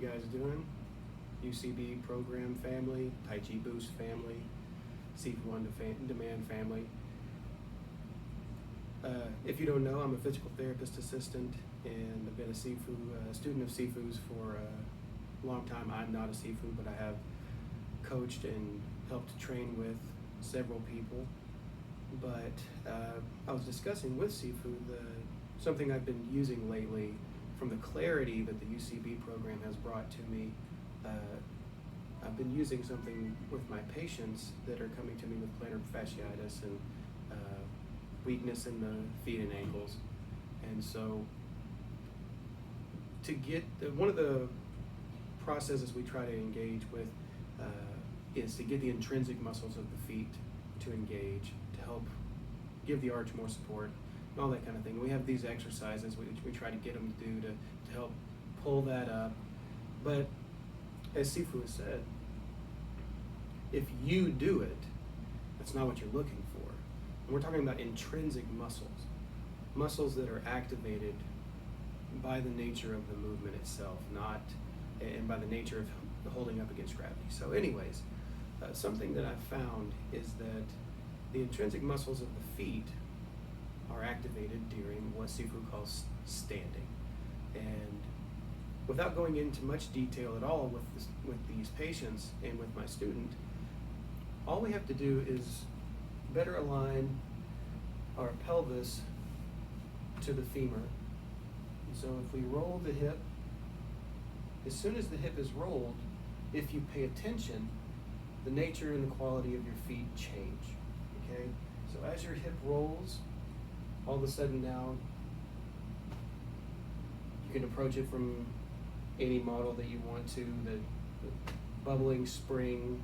guys doing? UCB program family, Tai Chi Boost family, Seafood on Demand family. If you don't know, I'm a physical therapist assistant, and I've been a student of Sifu's for a long time. I'm not a Sifu, but I have coached and helped train with several people. But I was discussing with Sifu something I've been using lately from the clarity that the UCB program has brought to me. I've been using something with my patients that are coming to me with plantar fasciitis and weakness in the feet and ankles. And so one of the processes we try to engage with is to get the intrinsic muscles of the feet to engage, to help give the arch more support, and all that kind of thing. We have these exercises which we try to get them to do to help pull that up. But as Sifu has said, if you do it, that's not what you're looking for. And we're talking about intrinsic muscles that are activated by the nature of the movement itself, and by the nature of holding up against gravity. So anyways, something that I've found is that the intrinsic muscles of the feet are activated during what Sifu calls standing. And without going into much detail at all with these patients and with my student, all we have to do is better align our pelvis to the femur. And so if we roll the hip, as soon as the hip is rolled, if you pay attention, the nature and the quality of your feet change. Okay? So as your hip rolls, all of a sudden now you can approach it from any model that you want to. The bubbling spring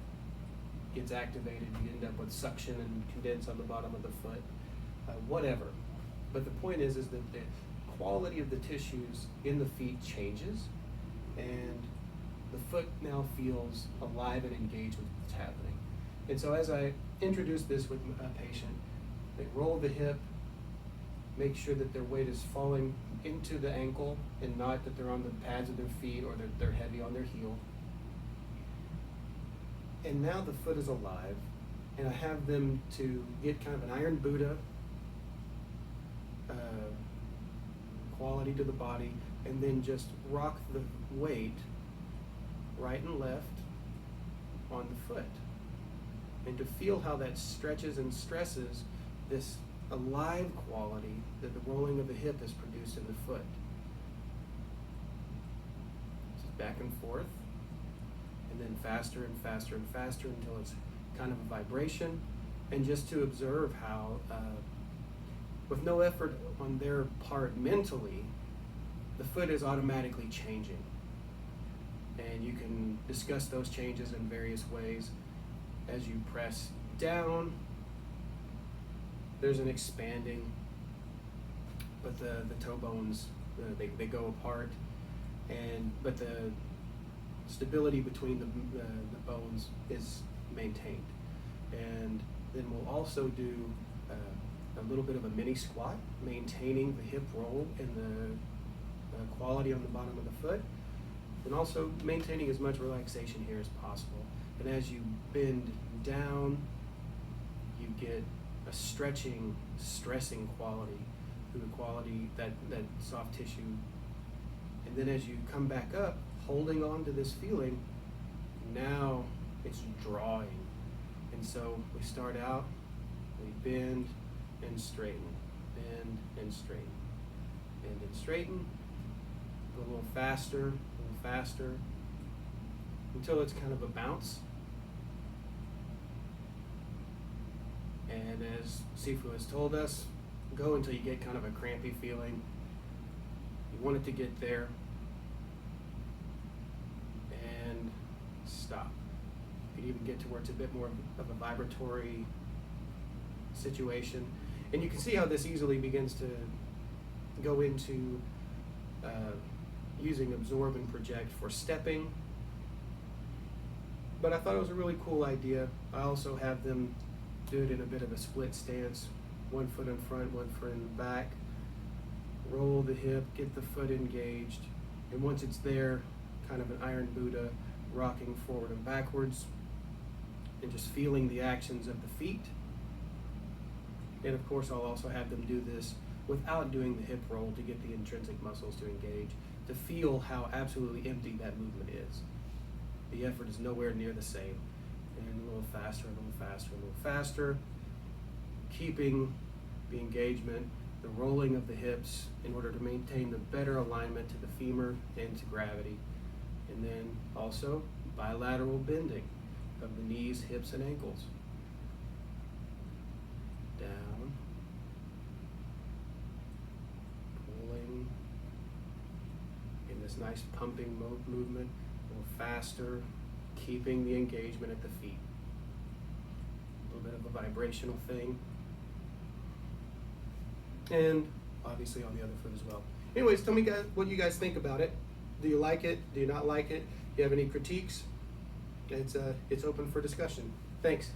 gets activated, you end up with suction and condense on the bottom of the foot, whatever. But the point is that the quality of the tissues in the feet changes, and the foot now feels alive and engaged with what's happening. And so as I introduce this with a patient, they roll the hip, make sure that their weight is falling into the ankle and not that they're on the pads of their feet or that they're heavy on their heel. And now the foot is alive, and I have them to get kind of an iron Buddha quality to the body, and then just rock the weight right and left on the foot. And to feel how that stretches and stresses this alive quality that the rolling of the hip has produced in the foot. Just back and forth, and then faster and faster and faster until it's kind of a vibration, and just to observe how, with no effort on their part mentally, the foot is automatically changing. And you can discuss those changes in various ways. As you press down, there's an expanding, but the toe bones, they go apart, but the stability between the bones is maintained. And then we'll also do a little bit of a mini squat, maintaining the hip roll and the quality on the bottom of the foot, and also maintaining as much relaxation here as possible. And as you bend down, you get a stretching, stressing quality through the quality, that soft tissue. And then as you come back up, holding on to this feeling, now it's drawing. And so we start out, we bend and straighten, bend and straighten, bend and straighten, go a little faster, until it's kind of a bounce. And as Sifu has told us, go until you get kind of a crampy feeling. You want it to get there, and stop. You can even get to where it's a bit more of a vibratory situation. And you can see how this easily begins to go into using absorb and project for stepping. But I thought it was a really cool idea. I also have them do it in a bit of a split stance, one foot in front, one foot in the back. Roll the hip, get the foot engaged, and once it's there, kind of an iron Buddha, rocking forward and backwards, and just feeling the actions of the feet. And of course, I'll also have them do this without doing the hip roll to get the intrinsic muscles to engage, to feel how absolutely empty that movement is. The effort is nowhere near the same. And a little faster, a little faster, a little faster, keeping the engagement, the rolling of the hips in order to maintain the better alignment to the femur and to gravity. And then also bilateral bending of the knees, hips, and ankles. Down, pulling in this nice pumping movement, a little faster, keeping the engagement at the feet. A little bit of a vibrational thing. And obviously on the other foot as well. Anyways, tell me guys what you guys think about it. Do you like it? Do you not like it? Do you have any critiques? It's open for discussion. Thanks.